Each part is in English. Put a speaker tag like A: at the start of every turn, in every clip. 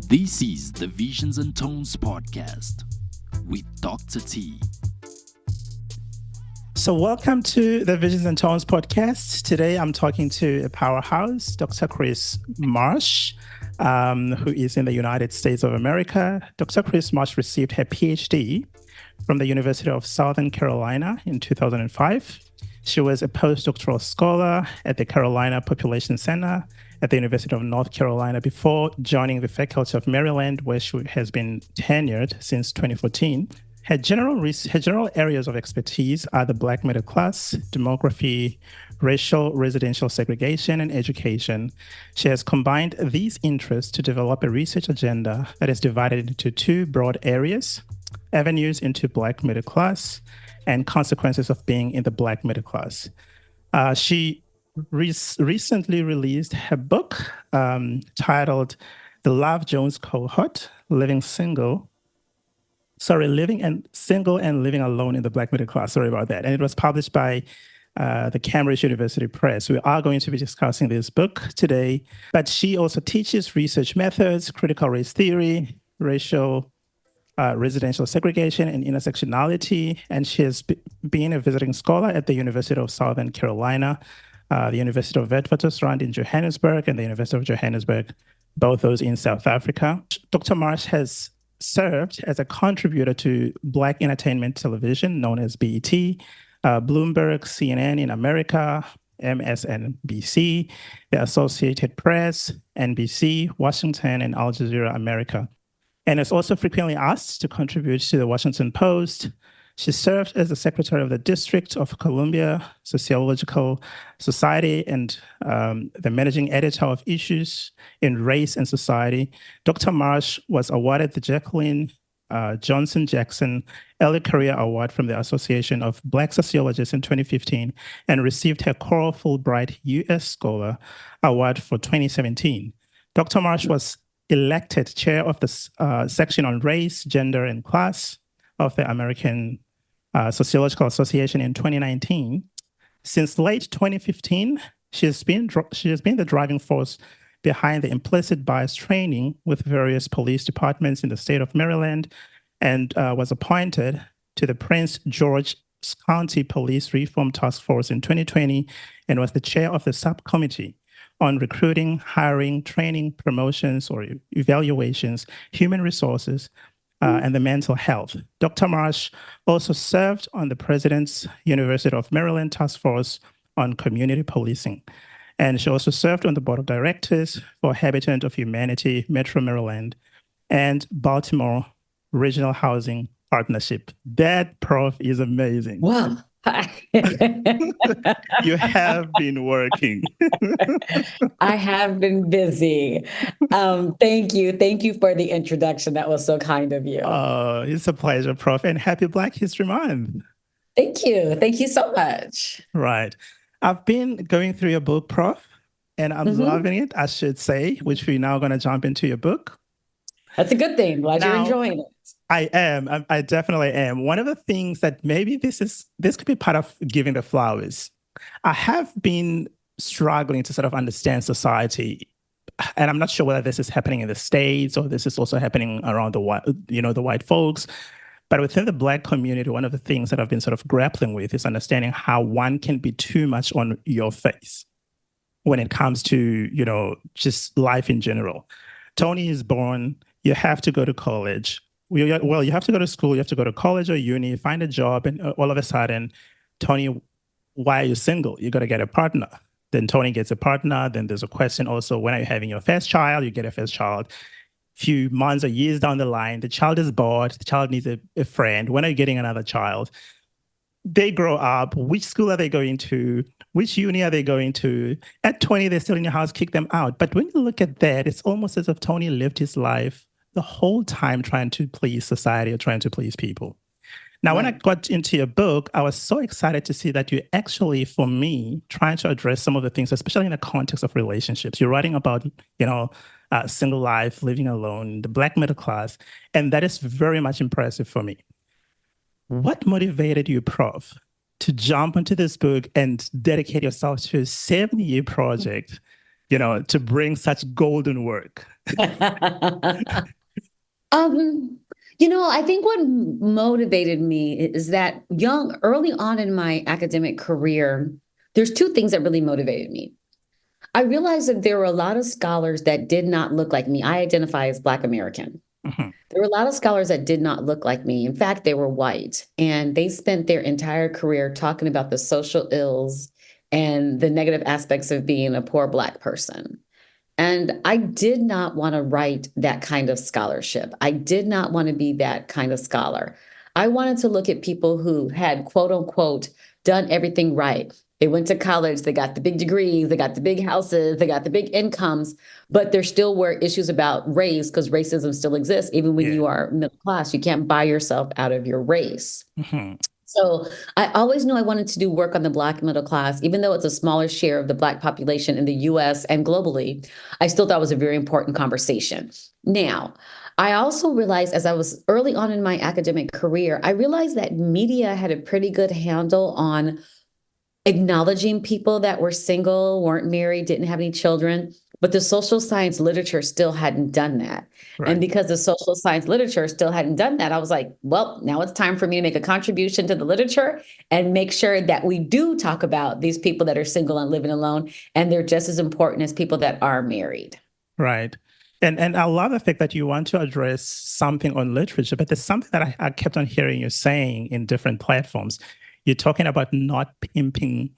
A: This is the Visions and Tones podcast with Dr. T.
B: So welcome to the Visions and Tones podcast. Today I'm talking to a powerhouse, Dr. Kris Marsh, who is in the United States of America. Dr. Kris Marsh received her PhD from the University of Southern Carolina in 2005. She was a postdoctoral scholar at the Carolina Population Center at the University of North Carolina before joining the Faculty of Maryland, where she has been tenured since 2014. Her general areas of expertise are the Black middle class, demography, racial residential segregation, and education. She has combined these interests to develop a research agenda that is divided into two broad areas: avenues into Black middle class and consequences of being in the Black middle class. She recently released her book titled The Love Jones Cohort, Living Single and Living Alone in the Black Middle Class. Sorry about that. And it was published by the Cambridge University Press. We are going to be discussing this book today, but she also teaches research methods, critical race theory, racial residential segregation, and intersectionality. And she has been a visiting scholar at the University of Southern Carolina, the University of Witwatersrand in Johannesburg, and the University of Johannesburg, both those in South Africa. Dr. Marsh has served as a contributor to Black entertainment television known as BET, Bloomberg, CNN in America, MSNBC, the Associated Press, NBC, Washington, and Al Jazeera America. And is also frequently asked to contribute to the Washington Post. She served as the secretary of the District of Columbia Sociological Society and the managing editor of Issues in Race and Society. Dr. Marsh was awarded the Jacqueline Johnson Jackson Early Career Award from the Association of Black Sociologists in 2015 and received her Coral Fulbright U.S. Scholar Award for 2017. Dr. Marsh was elected chair of the section on race, gender, and class of the American Sociological Association in 2019. Since late 2015, she has been the driving force behind the implicit bias training with various police departments in the state of Maryland, and was appointed to the Prince George's County Police Reform Task Force in 2020 and was the chair of the subcommittee on recruiting, hiring, training, promotions, or evaluations, human resources, and the mental health. Dr. Marsh also served on the President's University of Maryland Task Force on Community Policing. And she also served on the board of directors for Habitat of Humanity, Metro Maryland, and Baltimore Regional Housing Partnership. That prof is amazing.
C: Wow.
B: You have been working.
C: I have been busy. Thank you. Thank you for the introduction. That was so kind of you.
B: Oh, it's a pleasure, Prof. And happy Black History Month.
C: Thank you. Thank you so much.
B: Right. I've been going through your book, Prof, and I'm loving it, I should say, which we're now going to jump into your book.
C: That's a good thing. Glad you're enjoying it.
B: I am. I definitely am. One of the things that maybe this could be part of giving the flowers. I have been struggling to sort of understand society, and I'm not sure whether this is happening in the States or this is also happening around the white folks. But within the Black community, one of the things that I've been sort of grappling with is understanding how one can be too much on your face when it comes to, just life in general. Tony is born, you have to go to college. Well, you have to go to school, you have to go to college or uni, find a job, and all of a sudden, Tony, why are you single? You got to get a partner. Then Tony gets a partner. Then there's a question also, when are you having your first child? You get a first child. Few months or years down the line, the child is bored, the child needs a friend. When are you getting another child? They grow up. Which school are they going to? Which uni are they going to? At 20, they're still in your house, kick them out. But when you look at that, it's almost as if Tony lived his life the whole time trying to please society or trying to please people. Now, when I got into your book, I was so excited to see that you actually, for me, trying to address some of the things, especially in the context of relationships. You're writing about, single life, living alone, the Black middle class, and that is very much impressive for me. What motivated you, Prof, to jump into this book and dedicate yourself to a 7-year project to bring such golden work?
C: I think what motivated me is that early on in my academic career, there's two things that really motivated me. I realized that there were a lot of scholars that did not look like me. I identify as Black American.
B: Mm-hmm.
C: There were a lot of scholars that did not look like me. In fact, they were white, and they spent their entire career talking about the social ills and the negative aspects of being a poor Black person. And I did not want to write that kind of scholarship. I did not want to be that kind of scholar. I wanted to look at people who had, quote unquote, done everything right. They went to college, they got the big degrees, they got the big houses, they got the big incomes, but there still were issues about race because racism still exists. Even when you are middle class, you can't buy yourself out of your race.
B: Mm-hmm.
C: So I always knew I wanted to do work on the Black middle class, even though it's a smaller share of the Black population in the US and globally. I still thought it was a very important conversation. Now, I also realized as I was early on in my academic career, I realized that media had a pretty good handle on acknowledging people that were single, weren't married, didn't have any children. But the social science literature still hadn't done that.
B: Right.
C: And because the social science literature still hadn't done that, I was like, well, now it's time for me to make a contribution to the literature and make sure that we do talk about these people that are single and living alone. And they're just as important as people that are married.
B: Right. And I love the fact that you want to address something on literature, but there's something that I kept on hearing you saying in different platforms. You're talking about not pimping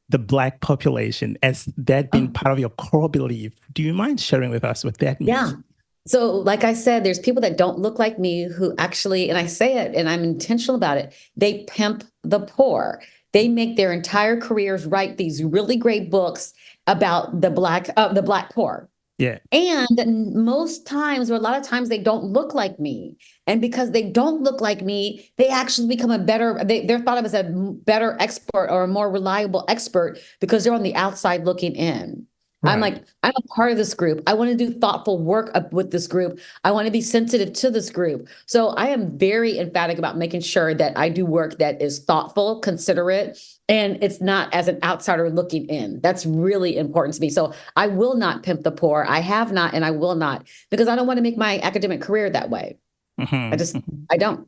B: the Black population as that being part of your core belief. Do you mind sharing with us what that means?
C: Yeah. So like I said, there's people that don't look like me who actually, and I say it and I'm intentional about it, they pimp the poor. They make their entire careers write these really great books about the Black poor.
B: Yeah.
C: And most times, or a lot of times, they don't look like me. And because they don't look like me, they actually become they're thought of as a better expert or a more reliable expert because they're on the outside looking in. Right. I'm a part of this group. I want to do thoughtful work with this group. I want to be sensitive to this group. So I am very emphatic about making sure that I do work that is thoughtful, considerate, and it's not as an outsider looking in. That's really important to me. So I will not pimp the poor. I have not, and I will not, because I don't want to make my academic career that way.
B: Mm-hmm.
C: I don't.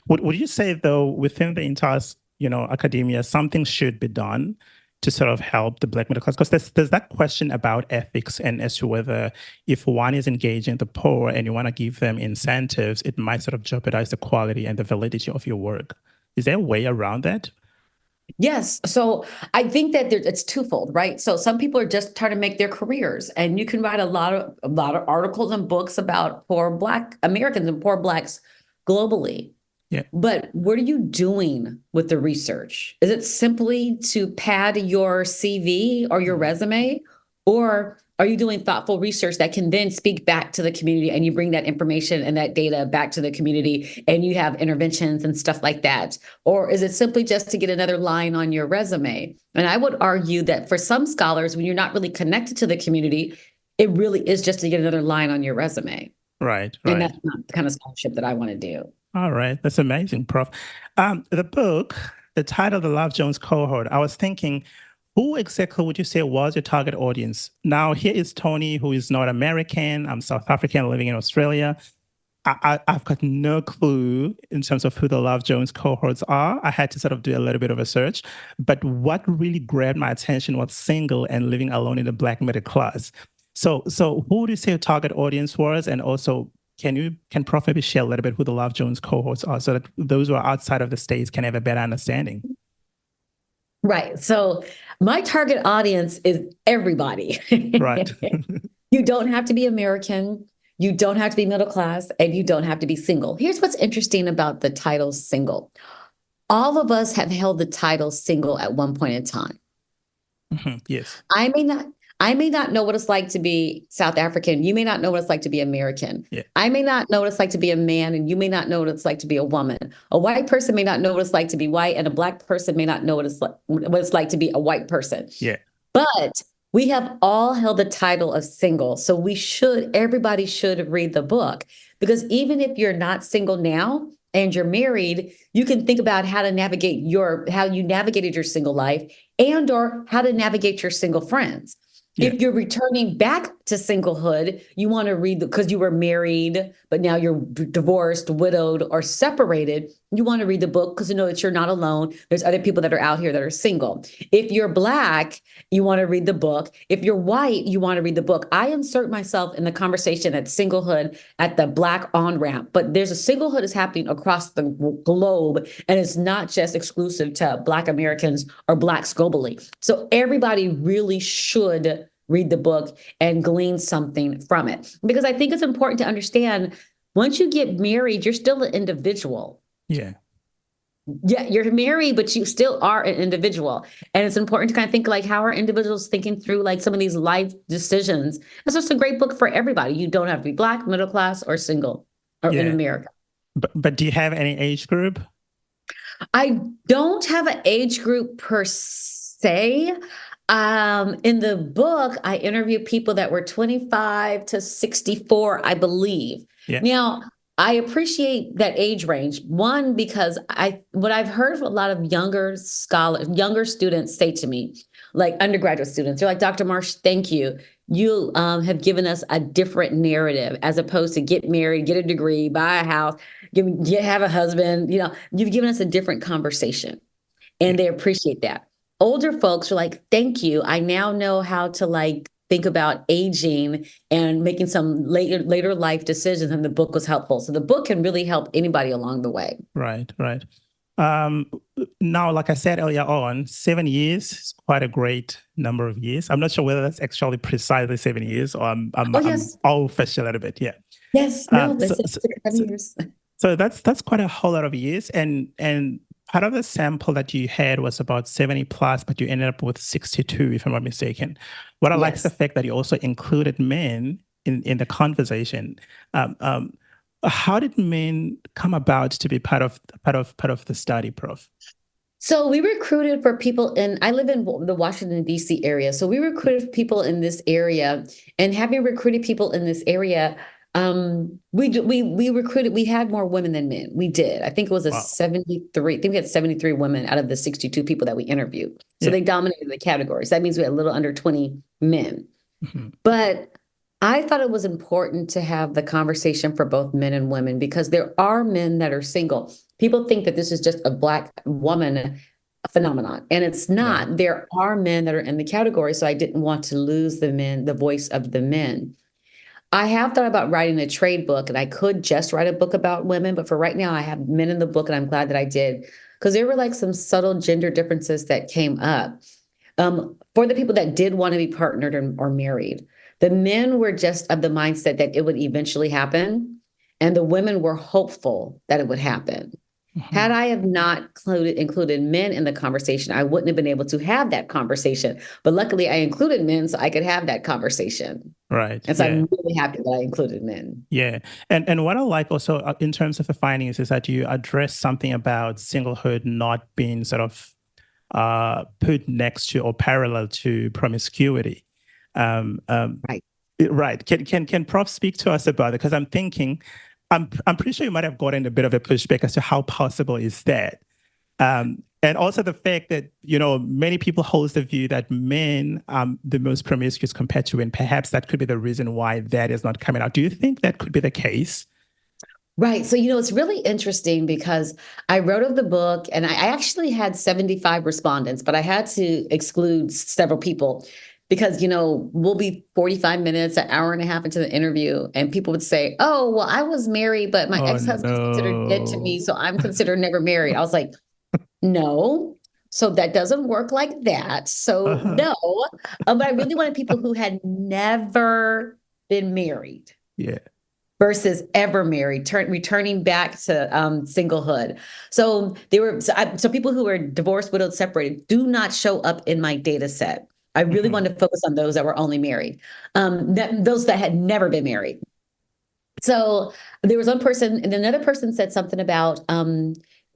B: Would you say, though, within the entire, academia, something should be done to sort of help the Black middle class? Because there's that question about ethics and as to whether if one is engaging the poor and you want to give them incentives, it might sort of jeopardize the quality and the validity of your work. Is there a way around that?
C: Yes. So I think that it's twofold, right? So some people are just trying to make their careers, and you can write a lot of articles and books about poor Black Americans and poor Blacks globally.
B: Yeah.
C: But what are you doing with the research? Is it simply to pad your CV or your resume, or are you doing thoughtful research that can then speak back to the community and you bring that information and that data back to the community and you have interventions and stuff like that? Or is it simply just to get another line on your resume? And I would argue that for some scholars, when you're not really connected to the community, it really is just to get another line on your resume.
B: Right.
C: And that's not the kind of scholarship that I want to do.
B: All right. That's amazing, Prof. The book, the title, The Love Jones Cohort, I was thinking, who exactly would you say was your target audience? Now, here is Tony, who is not American. I'm South African living in Australia. I've got no clue in terms of who the Love Jones cohorts are. I had to sort of do a little bit of a search. But what really grabbed my attention was single and living alone in the Black middle class. So who do you say your target audience was? And also, can Prof maybe share a little bit who the Love Jones cohorts are so that those who are outside of the States can have a better understanding?
C: Right. So my target audience is everybody.
B: Right.
C: You don't have to be American. You don't have to be middle class, and you don't have to be single. Here's what's interesting about the title single. All of us have held the title single at one point in time.
B: Mm-hmm. Yes.
C: I may not know what it's like to be South African. You may not know what it's like to be American.
B: Yeah.
C: I may not know what it's like to be a man, and you may not know what it's like to be a woman. A white person may not know what it's like to be white, and a Black person may not know what it's like to be a white person.
B: Yeah.
C: But we have all held the title of single. So everybody should read the book, because even if you're not single now and you're married, you can think about how you navigated your single life and or how to navigate your single friends.
B: Yeah.
C: If you're returning back to singlehood, you want to read because you were married, but now you're divorced, widowed, or separated. You want to read the book because you know that you're not alone. There's other people that are out here that are single. If you're Black, you want to read the book. If you're white, you want to read the book. I insert myself in the conversation at singlehood at the Black on-ramp, but there's a singlehood is happening across the globe, and it's not just exclusive to Black Americans or Blacks globally. So everybody really should read the book and glean something from it. Because I think it's important to understand once you get married, you're still an individual.
B: Yeah.
C: Yeah, you're married, but you still are an individual. And it's important to kind of think like, how are individuals thinking through like some of these life decisions? It's just a great book for everybody. You don't have to be Black, middle class, or single, or in America.
B: But do you have any age group?
C: I don't have an age group per se. In the book, I interviewed people that were 25 to 64, I believe.
B: Yeah.
C: Now, I appreciate that age range. One, because what I've heard from a lot of younger students say to me, like undergraduate students, they're like, Dr. Marsh, thank you. You have given us a different narrative as opposed to get married, get a degree, buy a house, have a husband. You've given us a different conversation, and they appreciate that. Older folks are like, thank you. I now know how to like think about aging and making some later life decisions. And the book was helpful. So the book can really help anybody along the way.
B: Right. Now, like I said earlier on, 7 years is quite a great number of years. I'm not sure whether that's actually precisely 7 years or I'm old-fashioned a little bit. Yeah.
C: Yes. No, that's 7 years.
B: So that's quite a whole lot of years. And part of the sample that you had was about 70 plus, but you ended up with 62, if I'm not mistaken. What I like is the fact that you also included men in the conversation. How did men come about to be part of the study, Prof?
C: So we recruited for people I live in the Washington, D.C. area. So we recruited people in this area, and having recruited people in this area, we recruited, we had more women than men. We did. I think it was 73. I think we had 73 women out of the 62 people that we interviewed. So they dominated the categories. That means we had a little under 20 men. Mm-hmm. But I thought it was important to have the conversation for both men and women because there are men that are single. People think that this is just a Black woman phenomenon, and it's not. Right. There are men that are in the category. So I didn't want to lose the voice of the men. I have thought about writing a trade book, and I could just write a book about women, but for right now, I have men in the book, and I'm glad that I did, because there were like some subtle gender differences that came up. For the people that did want to be partnered or married, the men were just of the mindset that it would eventually happen, and the women were hopeful that it would happen. Mm-hmm. Had I have not included men in the conversation, I wouldn't have been able to have that conversation. But luckily, I included men so I could have that conversation.
B: Right.
C: And so I'm really happy that I included men.
B: Yeah. And what I like also in terms of the findings is that you address something about singlehood not being sort of put next to or parallel to promiscuity. Right. Right. Can Prof speak to us about it? Because I'm thinking, I'm pretty sure you might have gotten a bit of a pushback as to how possible is that. And also the fact that, many people hold the view that men are the most promiscuous compared to women. Perhaps that could be the reason why that is not coming out. Do you think that could be the case?
C: Right. So, it's really interesting because I wrote of the book and I actually had 75 respondents, but I had to exclude several people because, we'll be 45 minutes, an hour and a half into the interview, and people would say, oh, well, I was married, but my ex-husband is considered dead to me, so I'm considered never married. I was like, no. So that doesn't work like that. So no. But I really wanted people who had never been married.
B: Yeah.
C: Versus ever married, returning back to singlehood. So so people who were divorced, widowed, separated do not show up in my data set. I really wanted to focus on those that were only married, those that had never been married. So there was one person, and another person said something about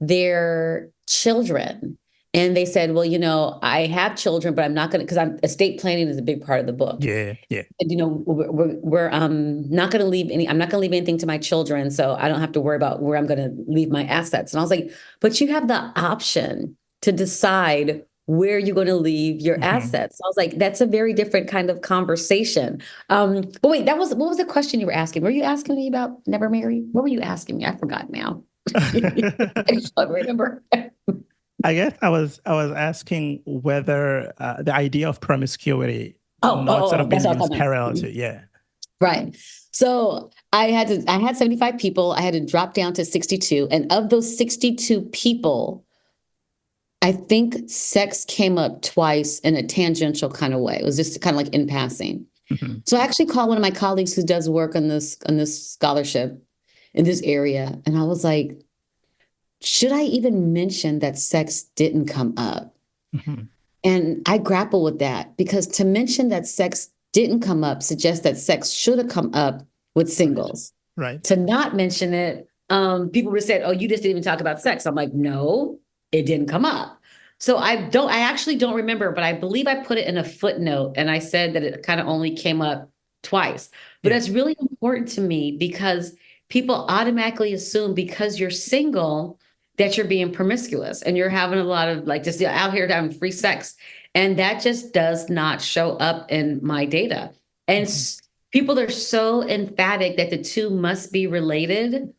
C: their children. And they said, well, I have children, but I'm not going to, because estate planning is a big part of the book.
B: Yeah, yeah.
C: And, we're not going to leave I'm not going to leave anything to my children, so I don't have to worry about where I'm going to leave my assets. And I was like, but you have the option to decide where are you going to leave your assets? I was like, that's a very different kind of conversation. But wait, what was the question you were asking? Were you asking me about never married? What were you asking me? I forgot now. I don't remember.
B: I guess I was asking whether the idea of promiscuity not sort of
C: That's
B: being
C: what I was
B: used
C: talking
B: parallel
C: about.
B: to, yeah.
C: Right. So I had 75 people. I had to drop down to 62. And of those 62 people, I think sex came up twice in a tangential kind of way. It was just kind of like in passing.
B: Mhm.
C: So I actually called one of my colleagues who does work on this scholarship in this area. And I was like, should I even mention that sex didn't come up?
B: Mhm.
C: And I grapple with that because to mention that sex didn't come up suggests that sex should have come up with singles.
B: Right.
C: To not mention it, people would have said, "Oh, you just didn't even talk about sex." I'm like, "No, it didn't come up." So I actually don't remember, but I believe I put it in a footnote and I said that it kind of only came up twice. But
B: Yeah.
C: that's really important to me because people automatically assume because you're single that you're being promiscuous and you're having a lot of like just out here having free sex. And that just does not show up in my data. And
B: Mhm.
C: people are so emphatic that the two must be related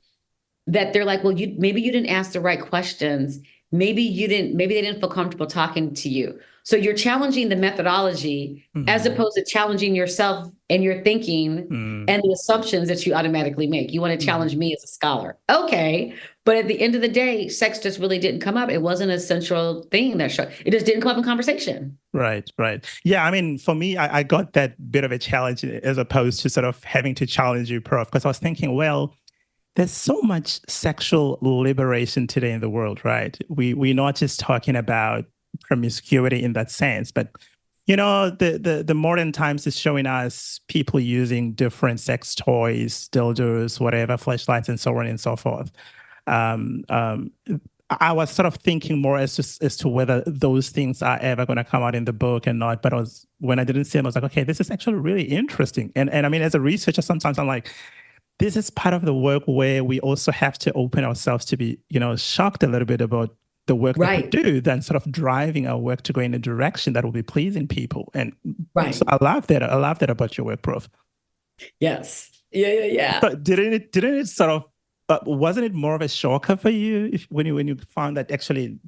C: that they're like, well, maybe you didn't ask the right questions. Maybe they didn't feel comfortable talking to you. So you're challenging the methodology as
B: Mhm.
C: opposed to challenging yourself and your thinking
B: Mhm.
C: and the assumptions that you automatically make. You want to
B: Mhm.
C: challenge me as a scholar. Okay. But at the end of the day, sex just really didn't come up. It wasn't a central thing that showed. It just didn't come up in conversation.
B: Right, right. Yeah, I mean, for me, I got that bit of a challenge as opposed to sort of having to challenge you, Prof, because I was thinking, well, there's so much sexual liberation today in the world, right? We're not just talking about promiscuity in that sense, but the modern times is showing us people using different sex toys, dildos, whatever, flashlights, and so on and so forth. Um, um, I was sort of thinking more as to whether those things are ever going to come out in the book and not. But when I didn't see them, I was like, okay, this is actually really interesting. And I mean, as a researcher, sometimes I'm like, this is part of the work where we also have to open ourselves to be, shocked a little bit about the work that we
C: Right.
B: do, then sort of driving our work to go in a direction that will be pleasing people. And
C: Right.
B: so I love that. I love that about your work, Prof.
C: Yes. Yeah.
B: So didn't it sort of wasn't it more of a shocker for you when you found that actually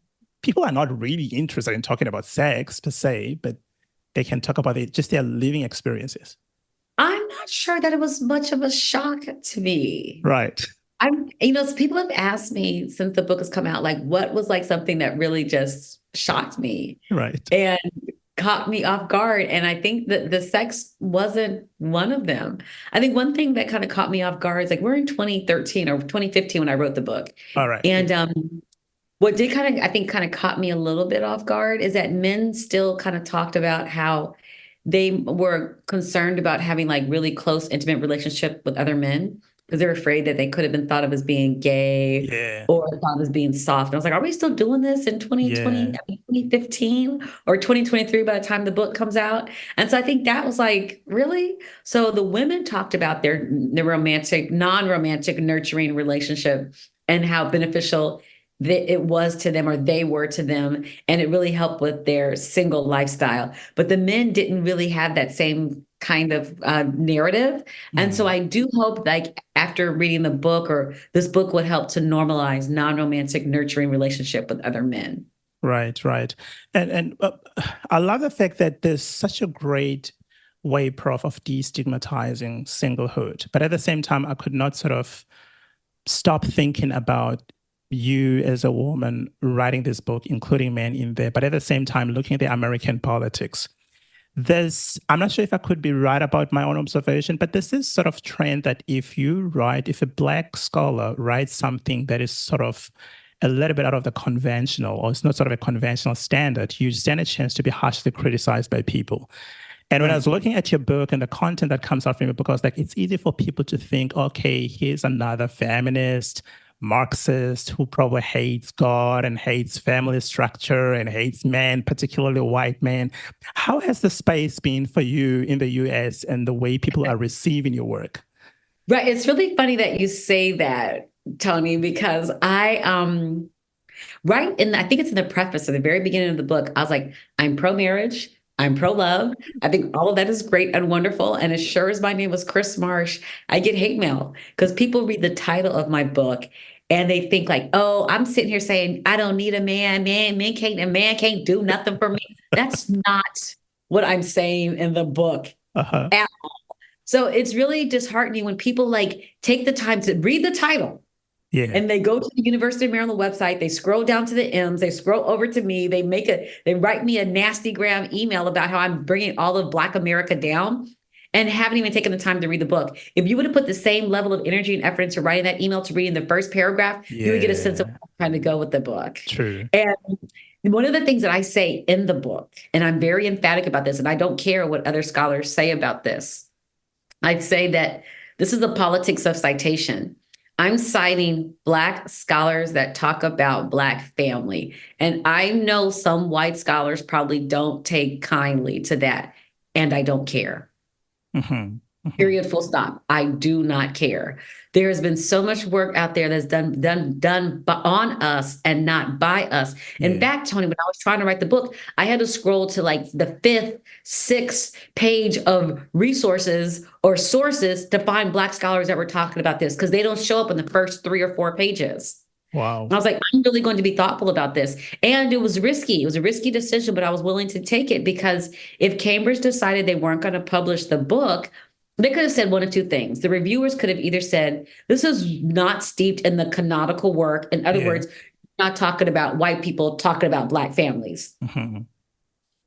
B: people are not really interested in talking about sex per se, but they can talk about it, just their living experiences.
C: I'm not sure that it was much of a shock to me.
B: Right.
C: People have asked me since the book has come out, like, what was like something that really just shocked me
B: Right.
C: and caught me off guard. And I think that the sex wasn't one of them. I think one thing that kind of caught me off guard is like we're in 2013 or 2015 when I wrote the book.
B: All right.
C: And what did I think kind of caught me a little bit off guard is that men still kind of talked about how they were concerned about having like really close, intimate relationship with other men because they're afraid that they could have been thought of as being gay
B: Yeah.
C: or thought of as being soft. And I was like, are we still doing this in 2020,
B: Yeah.
C: 2015 or 2023 by the time the book comes out? And so I think that was like, really? So the women talked about their romantic, non-romantic, nurturing relationship and how beneficial that it was to them or they were to them, and it really helped with their single lifestyle. But the men didn't really have that same kind of narrative. And so
B: Mm.
C: I do hope like after reading the book or this book would help to normalize non-romantic nurturing relationship with other men.
B: Right, right. And I love the fact that there's such a great way, Prof, of destigmatizing singlehood. But at the same time, I could not sort of stop thinking about you as a woman writing this book, including men in there, but at the same time, looking at the American politics. I'm not sure if I could be right about my own observation, but there's this sort of trend that if a Black scholar writes something that is sort of a little bit out of the conventional, or it's not sort of a conventional standard, you stand a chance to be harshly criticized by people. And when I was looking at your book and the content that comes out from your book, I was like, it's easy for people to think, okay, here's another feminist, Marxist who probably hates God and hates family structure and hates men, particularly white men. How has the space been for you in the US and the way people are receiving your work?
C: Right. It's really funny that you say that, Tony, because Right. And I think it's in the preface at the very beginning of the book. I was like, I'm pro-marriage. I'm pro-love. I think all of that is great and wonderful. And as sure as my name was Kris Marsh, I get hate mail because people read the title of my book and they think like, oh, I'm sitting here saying, I don't need a man. A man can't do nothing for me. That's not what I'm saying in the book.
B: Uh-huh.
C: So it's really disheartening when people like take the time to read the title.
B: Yeah.
C: And they go to the University of Maryland website, they scroll down to the M's, they scroll over to me, they write me a nasty gram email about how I'm bringing all of Black America down and haven't even taken the time to read the book. If you would have put the same level of energy and effort into writing that email to reading the first paragraph, you would get a sense of where I'm trying to go with the book.
B: True.
C: And one of the things that I say in the book, and I'm very emphatic about this, and I don't care what other scholars say about this, I say that this is the politics of citation. I'm citing Black scholars that talk about Black family. And I know some white scholars probably don't take kindly to that. And I don't care.
B: Mm-hmm. Mm-hmm.
C: Period, full stop. I do not care. There has been so much work out there that's done on us and not by us. In fact, Tony, when I was trying to write the book, I had to scroll to like the fifth, sixth page of resources or sources to find Black scholars that were talking about this because they don't show up in the first 3 or 4 pages.
B: Wow.
C: And I was like, I'm really going to be thoughtful about this. And it was risky. It was a risky decision, but I was willing to take it because if Cambridge decided they weren't going to publish the book, they could have said one of two things. The reviewers could have either said, this is not steeped in the canonical work. In other words, not talking about white people, talking about Black families.
B: Mm-hmm.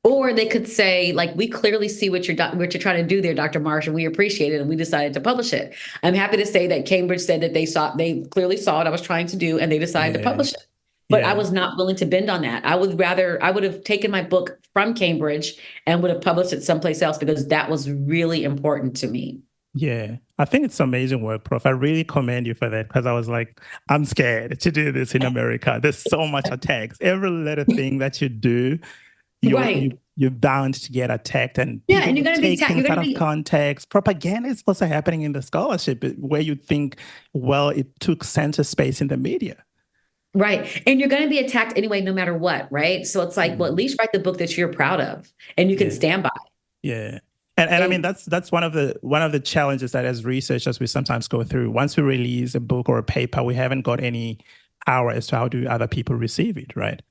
C: Or they could say, like, we clearly see what you're trying to do there, Dr. Marsh, and we appreciate it, and we decided to publish it. I'm happy to say that Cambridge said that they clearly saw what I was trying to do, and they decided to publish it. But I was not willing to bend on that. I would have taken my book from Cambridge and would have published it someplace else because that was really important to me.
B: Yeah, I think it's amazing work, Prof. I really commend you for that because I was like, I'm scared to do this in America. There's so much attacks. Every little thing that you do, you're bound to get attacked, and
C: and you're going to be
B: things out of context. Propaganda is also happening in the scholarship where you think, well, it took center space in the media.
C: Right. And you're going to be attacked anyway, no matter what. Right. So it's like, well, at least write the book that you're proud of and you can stand by.
B: Yeah. And I mean, that's one of the challenges that as researchers we sometimes go through. Once we release a book or a paper, we haven't got any power as to how do other people receive it. Right.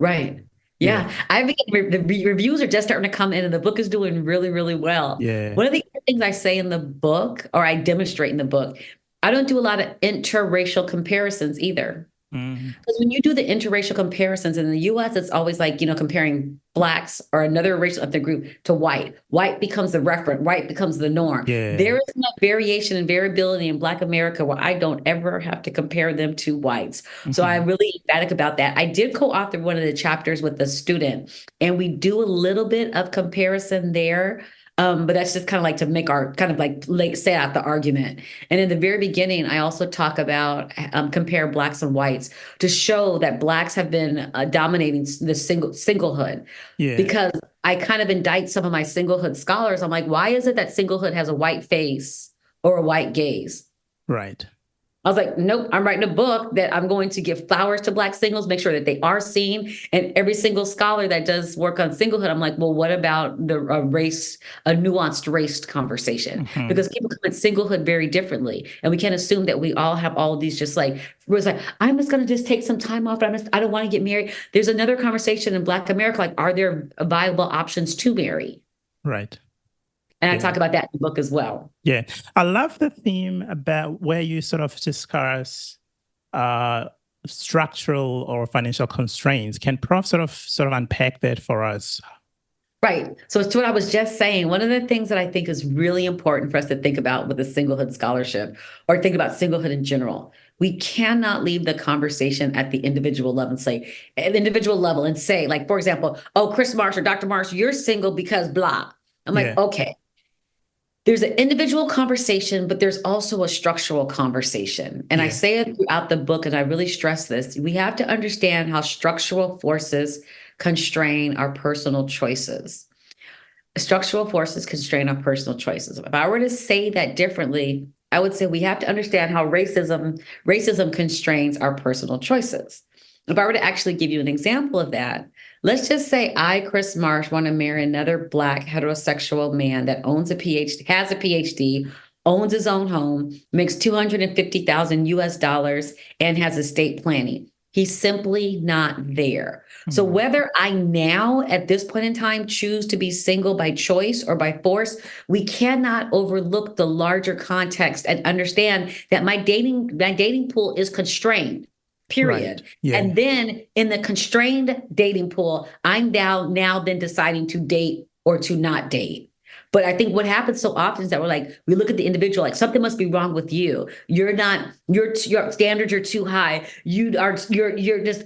C: Right. Yeah. I think the reviews are just starting to come in and the book is doing really, really well.
B: Yeah.
C: One of the things I say in the book, or I demonstrate in the book, I don't do a lot of interracial comparisons either. Because when you do the interracial comparisons in the US, it's always like, comparing Blacks or another racial ethnic group to white. White becomes the referent, white becomes the norm.
B: Yeah.
C: There is enough variation and variability in Black America where I don't ever have to compare them to whites. So I'm really emphatic about that. I did co-author one of the chapters with a student, and we do a little bit of comparison there. But that's just kind of like to make our kind of like say out the argument. And in the very beginning, I also talk about compare Blacks and whites to show that Blacks have been dominating the singlehood. Yeah. Because I kind of indict some of my singlehood scholars. I'm like, why is it that singlehood has a white face or a white gaze?
B: Right.
C: I was like, nope, I'm writing a book that I'm going to give flowers to Black singles, make sure that they are seen. And every single scholar that does work on singlehood, I'm like, well, what about the a nuanced race conversation? Because people come at singlehood very differently. And we can't assume that we all have all of these just like, I'm just going to just take some time off. I don't want to get married. There's another conversation in Black America, like, are there viable options to marry?
B: Right.
C: And I talk about that in the book as well.
B: Yeah. I love the theme about where you sort of discuss structural or financial constraints. Can Prof sort of unpack that for us?
C: Right. So it's what I was just saying. One of the things that I think is really important for us to think about with the singlehood scholarship or think about singlehood in general. We cannot leave the conversation at the individual level and say, like, for example, oh, Kris Marsh or Dr. Marsh, you're single because blah. I'm like, okay. There's an individual conversation, but there's also a structural conversation. And I say it throughout the book, and I really stress this. We have to understand how structural forces constrain our personal choices. Structural forces constrain our personal choices. If I were to say that differently, I would say we have to understand how racism constrains our personal choices. If I were to actually give you an example of that, let's just say I, Kris Marsh, want to marry another Black heterosexual man that owns a PhD, has a PhD, owns his own home, makes 250,000 US dollars, and has estate planning. He's simply not there. So whether I now, at this point in time, choose to be single by choice or by force, we cannot overlook the larger context and understand that my dating pool is constrained, period.
B: Right. Yeah.
C: And then in the constrained dating pool, I'm now then deciding to date or to not date. But I think what happens so often is that we look at the individual, like something must be wrong with you. Your standards are too high. You're just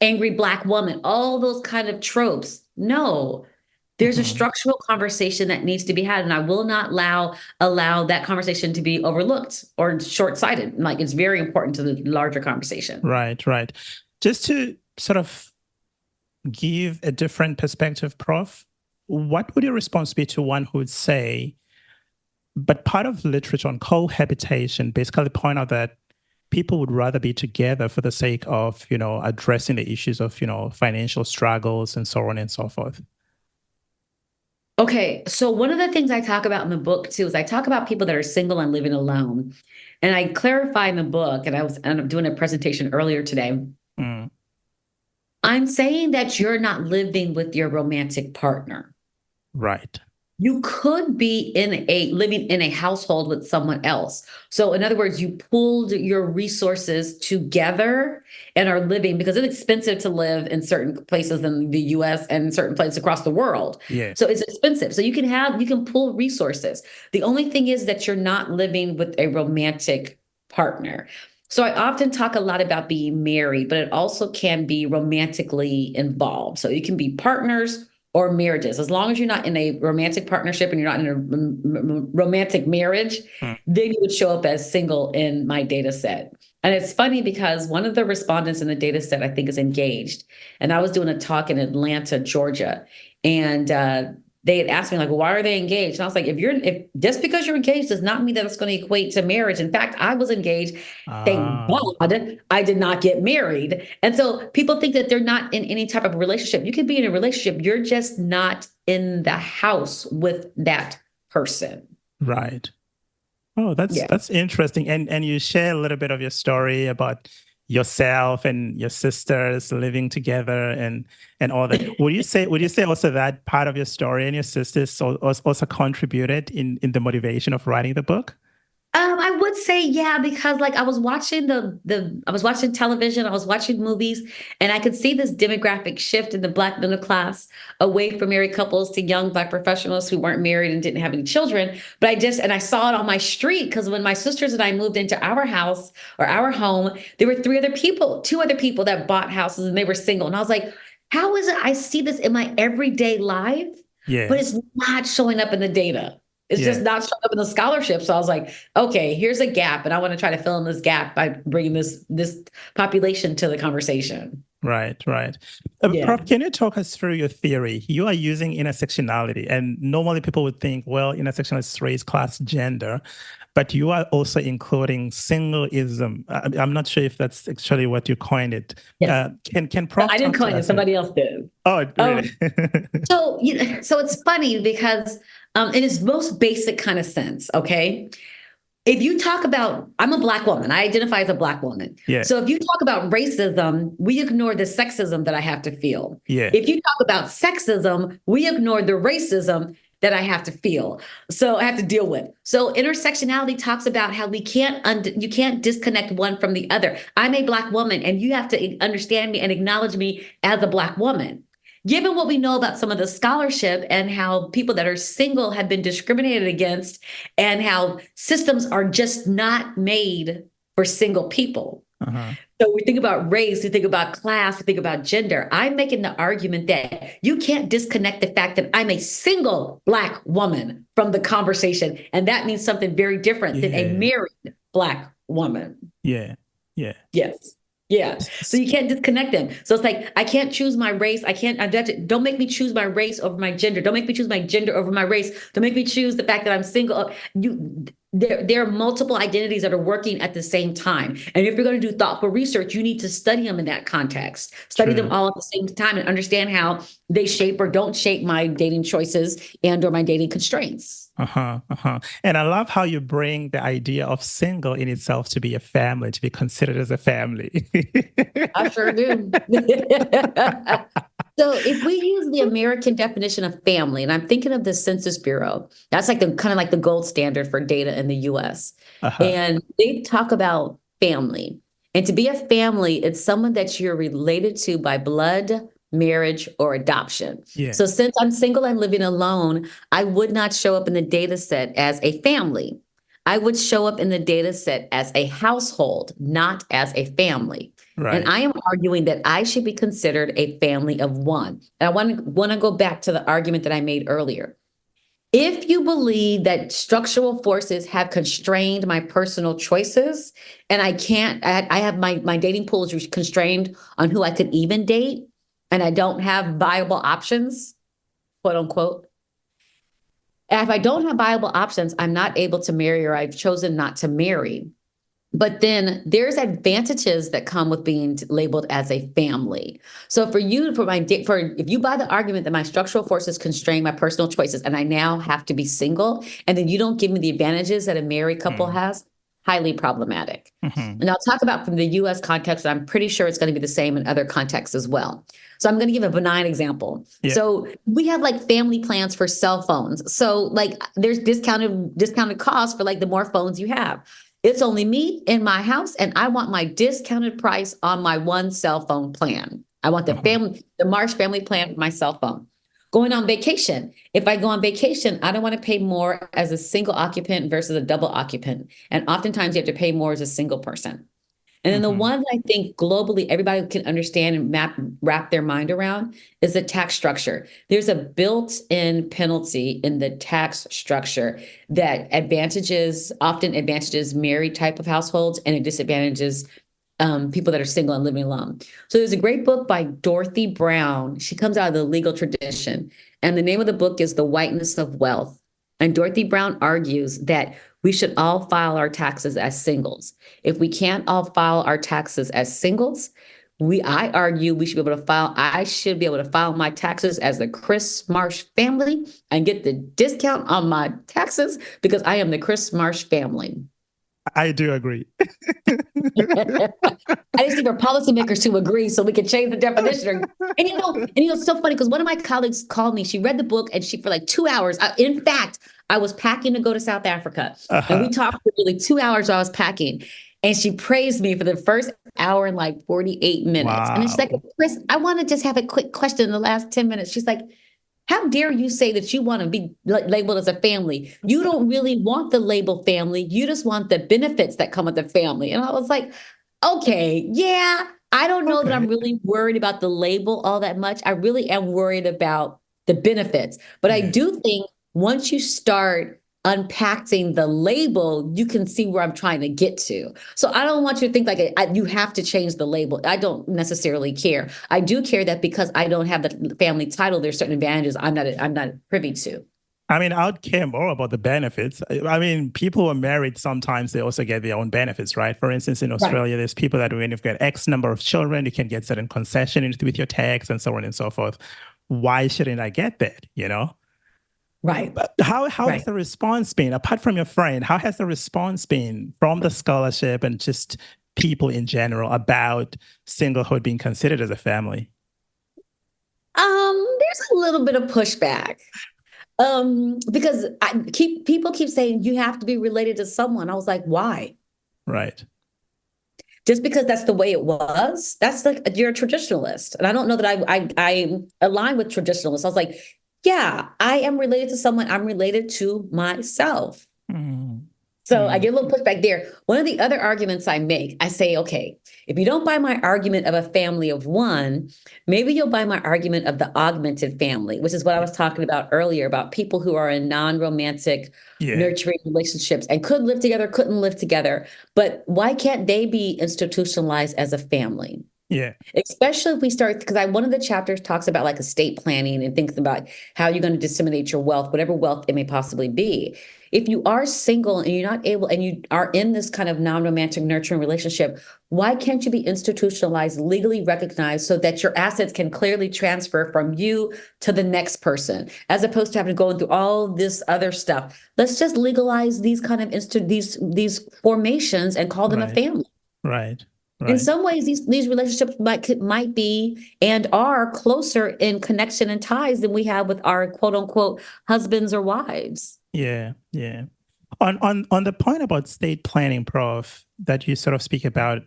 C: angry Black woman, all those kind of tropes. No, there's a structural conversation that needs to be had. And I will not allow that conversation to be overlooked or short-sighted. Like, it's very important to the larger conversation.
B: Right. Just to sort of give a different perspective, Prof, what would your response be to one who would say, but part of literature on cohabitation basically point out that people would rather be together for the sake of, addressing the issues of, financial struggles and so on and so forth?
C: Okay, so one of the things I talk about in the book too is I talk about people that are single and living alone. And I clarify in the book, and I'm doing a presentation earlier today. I'm saying that you're not living with your romantic partner.
B: Right.
C: You could be living in a household with someone else. So in other words, you pooled your resources together and are living, because it's expensive to live in certain places in the US and certain places across the world.
B: Yeah.
C: So it's expensive. So you can pool resources. The only thing is that you're not living with a romantic partner. So I often talk a lot about being married, but it also can be romantically involved. So you can be partners or marriages. As long as you're not in a romantic partnership and you're not in a romantic marriage, then you would show up as single in my data set. And it's funny because one of the respondents in the data set, I think, is engaged. And I was doing a talk in Atlanta, Georgia. And they had asked me, like, well, why are they engaged? And I was like, if just because you're engaged does not mean that it's going to equate to marriage. In fact, I was engaged. Thank God I did not get married. And so people think that they're not in any type of relationship. You can be in a relationship. You're just not in the house with that person.
B: Right. Oh, that's interesting. And you share a little bit of your story about yourself and your sisters living together and all that. Would you say also that part of your story and your sisters also contributed in the motivation of writing the book?
C: I would say, yeah, because I was watching I was watching television, I was watching movies, and I could see this demographic shift in the Black middle class away from married couples to young Black professionals who weren't married and didn't have any children. But I saw it on my street, because when my sisters and I moved into our house or our home, there were two other people that bought houses, and they were single. And I was like, how is it I see this in my everyday life, but it's not showing up in the data? It's just not showing up in the scholarship. So I was like, okay, here's a gap, and I want to try to fill in this gap by bringing this population to the conversation.
B: Right. Prof, can you talk us through your theory? You are using intersectionality, and normally people would think, well, intersectionality is race, class, gender, but you are also including singleism. I'm not sure if that's actually what you coined it.
C: Yes.
B: Can Prof?
C: I didn't coin it. Somebody else did.
B: Oh, really?
C: So it's funny because in its most basic kind of sense, okay? If you talk about, I'm a Black woman, I identify as a Black woman.
B: Yeah.
C: So if you talk about racism, we ignore the sexism that I have to feel.
B: Yeah.
C: If you talk about sexism, we ignore the racism that I have to feel. So I have to deal with. So intersectionality talks about how you can't disconnect one from the other. I'm a Black woman, and you have to understand me and acknowledge me as a Black woman. Given what we know about some of the scholarship and how people that are single have been discriminated against, and how systems are just not made for single people. So we think about race, we think about class, we think about gender. I'm making the argument that you can't disconnect the fact that I'm a single Black woman from the conversation. And that means something very different than a married Black woman.
B: Yeah.
C: Yes. Yeah. So you can't disconnect them. So it's like, I can't choose my race. Don't make me choose my race over my gender. Don't make me choose my gender over my race. Don't make me choose the fact that I'm single. There are multiple identities that are working at the same time. And if you're going to do thoughtful research, you need to study them in that context, study them all at the same time and understand how they shape or don't shape my dating choices and or my dating constraints.
B: And I love how you bring the idea of single in itself to be a family, to be considered as a family.
C: I sure do. So if we use the American definition of family, and I'm thinking of the Census Bureau, that's like the kind of like the gold standard for data in the US. And they talk about family. And to be a family, it's someone that you're related to by blood, marriage, or adoption.
B: Yeah.
C: So since I'm single and living alone, I would not show up in the data set as a family. I would show up in the data set as a household, not as a family.
B: Right.
C: And I am arguing that I should be considered a family of one. And I want to go back to the argument that I made earlier. If you believe that structural forces have constrained my personal choices, and I have my dating pool is constrained on who I could even date, and I don't have viable options, quote unquote. And if I don't have viable options, I'm not able to marry, or I've chosen not to marry. But then there's advantages that come with being labeled as a family. So if you buy the argument that my structural forces constrain my personal choices and I now have to be single, and then you don't give me the advantages that a married couple has, highly problematic. And I'll talk about from the US context, and I'm pretty sure it's going to be the same in other contexts as well. So I'm going to give a benign example. Yeah. So we have like family plans for cell phones. So like there's discounted costs for like the more phones you have. It's only me in my house, and I want my discounted price on my one cell phone plan. I want the Marsh family plan for my cell phone. Going on vacation. If I go on vacation, I don't want to pay more as a single occupant versus a double occupant. And oftentimes you have to pay more as a single person. And then the one that I think globally everybody can understand and wrap their mind around is the tax structure. There's a built-in penalty in the tax structure that often advantages married type of households, and it disadvantages people that are single and living alone. So there's a great book by Dorothy Brown. She comes out of the legal tradition, and the name of the book is The Whiteness of Wealth. And Dorothy Brown argues that we should all file our taxes as singles. If we can't all file our taxes as singles, I argue I should be able to file my taxes as the Kris Marsh family and get the discount on my taxes because I am the Kris Marsh family.
B: I do agree.
C: I just need for policymakers to agree so we can change the definition. And it's so funny because one of my colleagues called me. She read the book and for like 2 hours. In fact, I was packing to go to South Africa, and we talked for really 2 hours while I was packing. And she praised me for the first hour and like 48 minutes. Wow. And she's like, Kris, I want to just have a quick question in the last 10 minutes. She's like, how dare you say that you want to be labeled as a family? You don't really want the label family. You just want the benefits that come with the family. And I was like, okay, yeah, I don't know that I'm really worried about the label all that much. I really am worried about the benefits. But I do think once you start unpacking the label, you can see where I'm trying to get to. So I don't want you to think like you have to change the label. I don't necessarily care. I do care that because I don't have the family title, there's certain advantages I'm not privy to.
B: I mean, I'd care more about the benefits. I mean, people who are married, sometimes they also get their own benefits, right? For instance, in Australia, there's people that when you've got X number of children, you can get certain concessions with your tax and so on and so forth. Why shouldn't I get that,
C: Right.
B: But how has the response been, apart from your friend, how has the response been from the scholarship and just people in general about singlehood being considered as a family?
C: There's a little bit of pushback. Because people keep saying you have to be related to someone. I was like, why?
B: Right.
C: Just because that's the way it was. That's like, you're a traditionalist. And I don't know that I align with traditionalists. I was like, yeah, I am related to someone. I'm related to myself. So I get a little pushback there. One of the other arguments I make, I say, okay, if you don't buy my argument of a family of one, maybe you'll buy my argument of the augmented family, which is what I was talking about earlier about people who are in non-romantic, nurturing relationships and could live together, couldn't live together. But why can't they be institutionalized as a family?
B: Yeah.
C: Especially if we start, because one of the chapters talks about like estate planning and thinks about how you're going to disseminate your wealth, whatever wealth it may possibly be. If you are single and you're not able, and you are in this kind of non-romantic nurturing relationship, why can't you be institutionalized, legally recognized so that your assets can clearly transfer from you to the next person, as opposed to having to go through all this other stuff? Let's just legalize these kind of these formations and call them a family.
B: Right.
C: In some ways, these relationships might be and are closer in connection and ties than we have with our quote unquote husbands or wives.
B: Yeah. On the point about state planning, Prof, that you sort of speak about,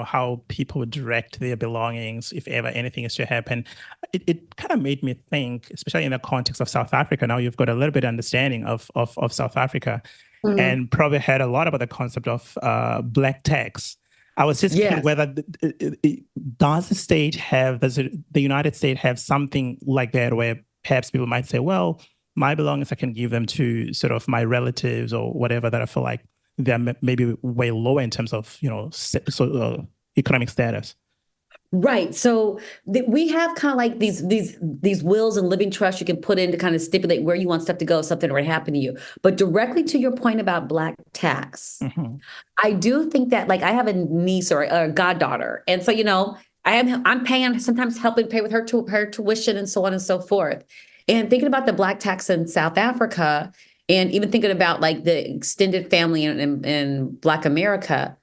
B: how people direct their belongings if ever anything is to happen. It kind of made me think, especially in the context of South Africa. Now you've got a little bit of understanding of South Africa, and probably heard a lot about the concept of black tax. I was just curious whether does the United States have something like that where perhaps people might say, well, my belongings, I can give them to sort of my relatives or whatever that I feel like they're maybe way lower in terms of, economic status.
C: Right. So we have kind of like these wills and living trusts you can put in to kind of stipulate where you want stuff to go if something were to happen to you. But directly to your point about black tax, I do think that, like, I have a niece or a goddaughter, and so I'm paying, sometimes helping pay with her tuition and so on and so forth. And thinking about the black tax in South Africa, and even thinking about like the extended family in Black America.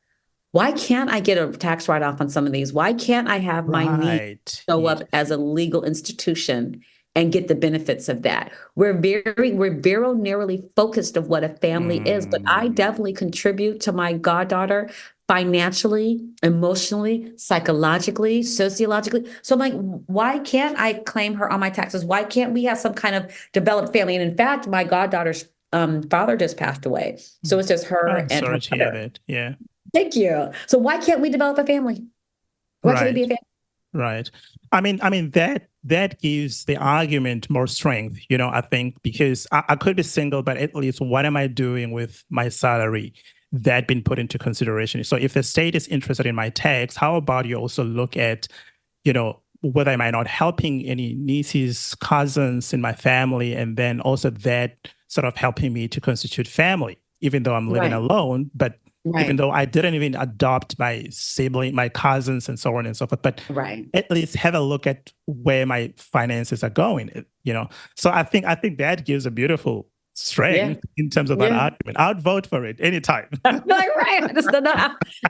C: Why can't I get a tax write-off on some of these? Why can't I have my niece show up as a legal institution and get the benefits of that? We're very narrowly focused of what a family is, but I definitely contribute to my goddaughter financially, emotionally, psychologically, sociologically. So I'm like, why can't I claim her on my taxes? Why can't we have some kind of developed family? And in fact, my goddaughter's father just passed away. So it's just her and her mother.
B: Yeah.
C: Thank you. So why can't we develop a family? Why can't we be a family?
B: Right. I mean that gives the argument more strength, I think, because I could be single, but at least what am I doing with my salary? That been put into consideration. So if the state is interested in my tax, how about you also look at, whether am I not helping any nieces, cousins in my family, and then also that sort of helping me to constitute family, even though I'm living alone, but even though I didn't even adopt my sibling, my cousins, and so on and so forth, but at least have a look at where my finances are going, So I think that gives a beautiful strength in terms of that argument. I'd vote for it anytime.
C: Like, right. I just don't know.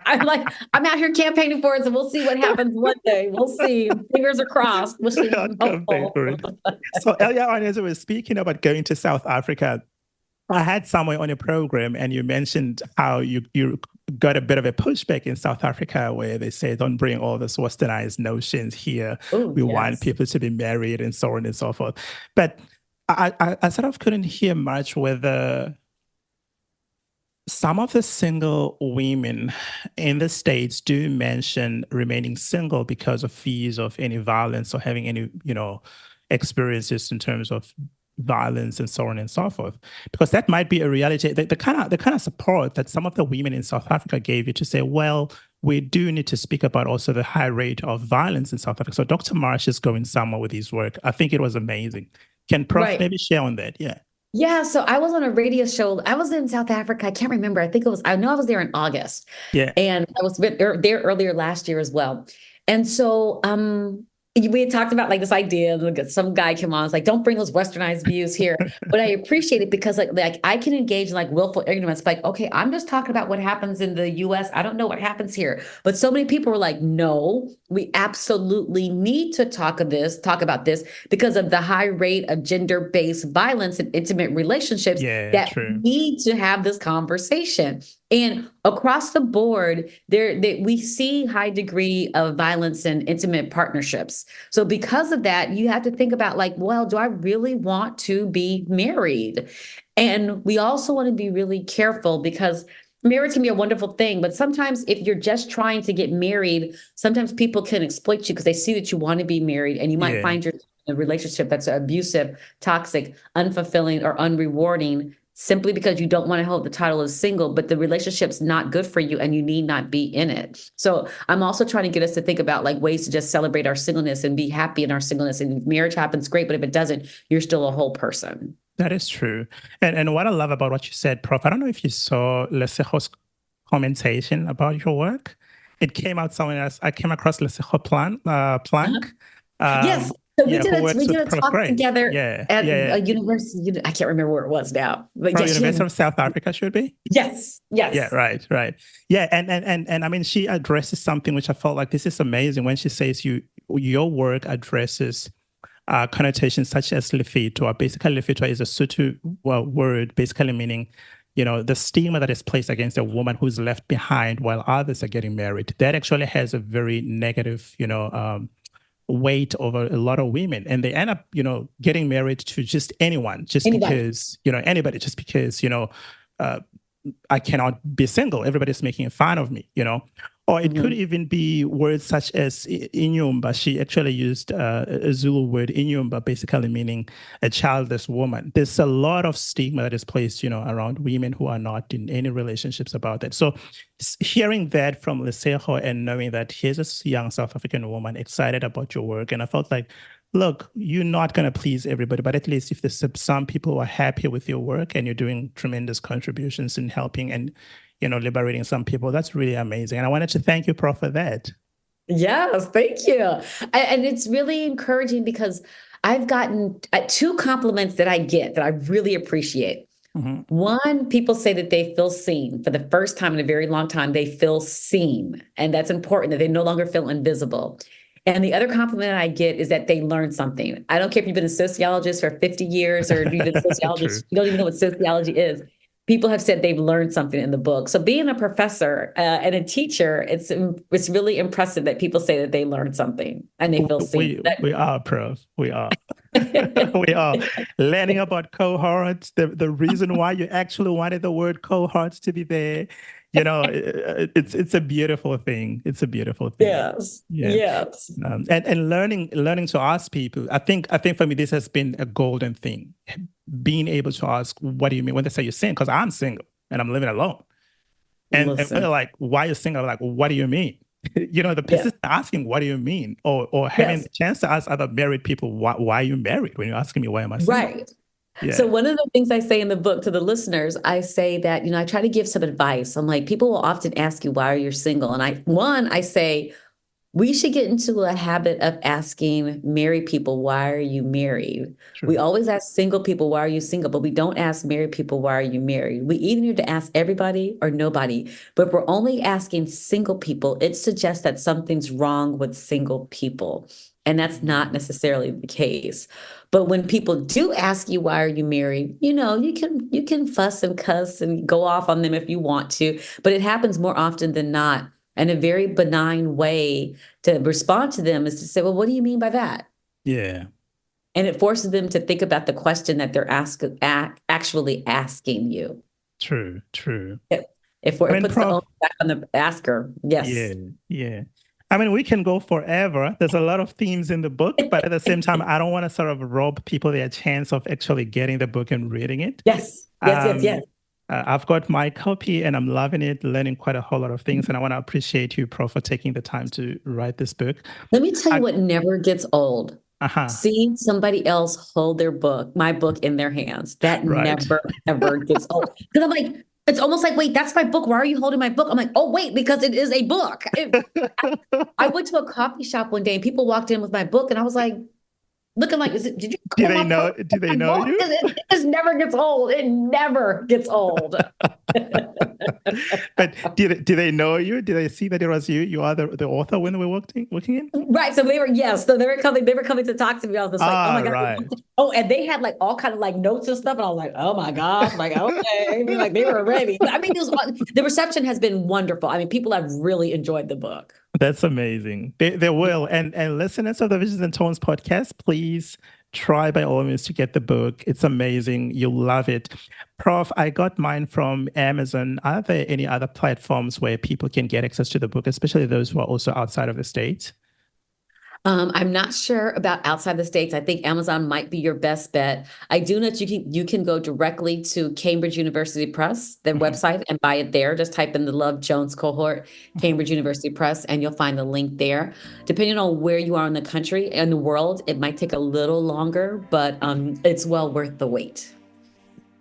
C: I'm out here campaigning for it, so we'll see what happens one day. We'll see. Fingers are crossed. We'll see.
B: So earlier on, as we were speaking about going to South Africa, I had someone on your program, and you mentioned how you got a bit of a pushback in South Africa where they say, don't bring all these westernized notions here. We want people to be married and so on and so forth. But I sort of couldn't hear much whether some of the single women in the States do mention remaining single because of fears of any violence or having any, experiences in terms of violence and so on and so forth, because that might be a reality. The kind of support that some of the women in South Africa gave you to say, well, we do need to speak about also the high rate of violence in South Africa. So Dr. Marsh is going somewhere with his work. I think it was amazing. Can Prof maybe share on that?
C: Yeah, so I was on a radio show. I was in South Africa. I can't remember. I know I was there in August. Yeah. And I was there earlier last year as well. And so we had talked about like this idea, and some guy came on, was like, don't bring those westernized views here. But I appreciate it because like I can engage in like willful ignorance. Like, okay, I'm just talking about what happens in the US. I don't know what happens here. But so many people were like, no, we absolutely need to talk about this because of the high rate of gender-based violence and intimate relationships we need to have this conversation. And across the board, we see high degree of violence in intimate partnerships. So because of that, you have to think about like, well, do I really want to be married? And we also want to be really careful because marriage can be a wonderful thing, but sometimes if you're just trying to get married, sometimes people can exploit you because they see that you want to be married, and you might find yourself in a relationship that's abusive, toxic, unfulfilling, or unrewarding, simply because you don't want to hold the title of single, but the relationship's not good for you and you need not be in it. So I'm also trying to get us to think about like ways to just celebrate our singleness and be happy in our singleness. And if marriage happens, great, but if it doesn't, you're still a whole person.
B: That is true. And what I love about what you said, Prof, I don't know if you saw Lesejo's commentation about your work. It came out somewhere else. I came across Lesejo Planck.
C: Yes. So we did a talk
B: Grace.
C: together at a university. I can't remember where it was now. But
B: University of South Africa should be.
C: Yes.
B: Yeah. Right. Yeah. And I mean, she addresses something which I felt like this is amazing when she says your work addresses connotations such as lefito. Basically, lefito is a Sotho word, basically meaning, the stigma that is placed against a woman who's left behind while others are getting married. That actually has a very negative, weight over a lot of women, and they end up, getting married to just anyone, because, anybody, just because, I cannot be single. Everybody's making fun of me, Or it could even be words such as inyumba. She actually used a Zulu word, inyumba, basically meaning a childless woman. There's a lot of stigma that is placed, around women who are not in any relationships about that. So hearing that from Lesejo and knowing that here's a young South African woman excited about your work, and I felt like, look, you're not going to please everybody, but at least if there's some people who are happy with your work and you're doing tremendous contributions in helping and liberating some people, that's really amazing. And I wanted to thank you, Prof, for that.
C: Yes, thank you. And it's really encouraging because I've gotten 2 compliments that I get that I really appreciate. One, people say that they feel seen for the first time in a very long time. They feel seen, and that's important, that they no longer feel invisible. And the other compliment I get is that they learned something. I don't care if you've been a sociologist for 50 years or you've been a sociologist, you don't even know what sociology is. People have said they've learned something in the book. So being a professor and a teacher, it's really impressive that people say that they learned something and they feel seen.
B: We are, Prof. We are. We are learning about cohorts. The reason why you actually wanted the word cohorts to be there. It's a beautiful thing. It's a beautiful thing.
C: Yes.
B: And learning to ask people. I think for me this has been a golden thing. Being able to ask, what do you mean when they say you're single? Because I'm single and I'm living alone. And they're like, why are you single? I'm like, what do you mean? The persistent asking, what do you mean? Or having the chance to ask other married people, why are you married? When you're asking me, why am I single?
C: Right. Yeah. So one of the things I say in the book to the listeners, I say that, I try to give some advice. I'm like, people will often ask you, why are you single? And I say, we should get into a habit of asking married people, why are you married? True. We always ask single people, why are you single? But we don't ask married people, why are you married? We either need to ask everybody or nobody. But if we're only asking single people, it suggests that something's wrong with single people. And that's not necessarily the case. But when people do ask you, why are you married? You can fuss and cuss and go off on them if you want to, but it happens more often than not. And a very benign way to respond to them is to say, well, what do you mean by that?
B: Yeah.
C: And it forces them to think about the question that they're actually asking you.
B: True.
C: If it puts the onus back on the asker. Yes.
B: Yeah. I mean, we can go forever. There's a lot of themes in the book, but at the same time, I don't want to sort of rob people their chance of actually getting the book and reading it.
C: Yes.
B: I've got my copy and I'm loving it, learning quite a whole lot of things. And I want to appreciate you, Prof, for taking the time to write this book.
C: Let me tell you what never gets old. Seeing somebody else hold my book in their hands. That never, ever gets old. Because I'm like, it's almost like, wait, that's my book. Why are you holding my book? I'm like, oh, wait, because it is a book. I went to a coffee shop one day and people walked in with my book and I was like, looking like, is it, did you
B: Do
C: call
B: they
C: my
B: know?
C: purse?
B: Do they know you?
C: It just never gets old. It never gets old.
B: But do they know you? Did they see that it was you? You are the author when they were walking in?
C: Right. So so they were coming to talk to me. I was just like, oh my God.
B: Right.
C: Oh, and they had like all kind of like notes and stuff. And I was like, oh my gosh. I'm like, okay. I mean, like they were ready. I mean, the reception has been wonderful. I mean, people have really enjoyed the book.
B: That's amazing. They will. And listeners of the Visions and Tones podcast, please try by all means to get the book. It's amazing. You'll love it. Prof, I got mine from Amazon. Are there any other platforms where people can get access to the book, especially those who are also outside of the States?
C: I'm not sure about outside the States. I think Amazon might be your best bet. I do know that you can go directly to Cambridge University Press, their website, and buy it there. Just type in the Love Jones Cohort, Cambridge University Press, and you'll find the link there. Depending on where you are in the country and the world, it might take a little longer, but it's well worth the wait.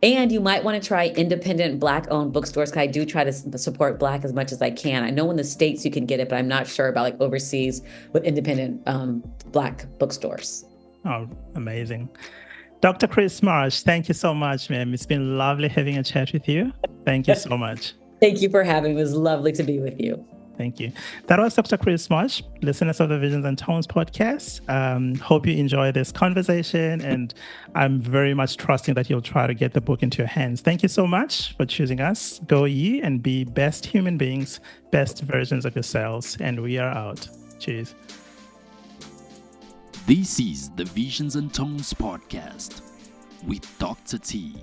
C: And you might want to try independent Black-owned bookstores, because I do try to support Black as much as I can. I know in the States you can get it, but I'm not sure about like overseas with independent Black bookstores.
B: Oh, amazing. Dr. Kris Marsh, thank you so much, ma'am. It's been lovely having a chat with you. Thank you so much.
C: Thank you for having me. It was lovely to be with you.
B: Thank you. That was Dr. Kris Marsh, listeners of the Visions and Tones podcast. Hope you enjoy this conversation, and I'm very much trusting that you'll try to get the book into your hands. Thank you so much for choosing us. Go ye and be best human beings, best versions of yourselves, and we are out. Cheers.
A: This is the Visions and Tones podcast with Dr. T.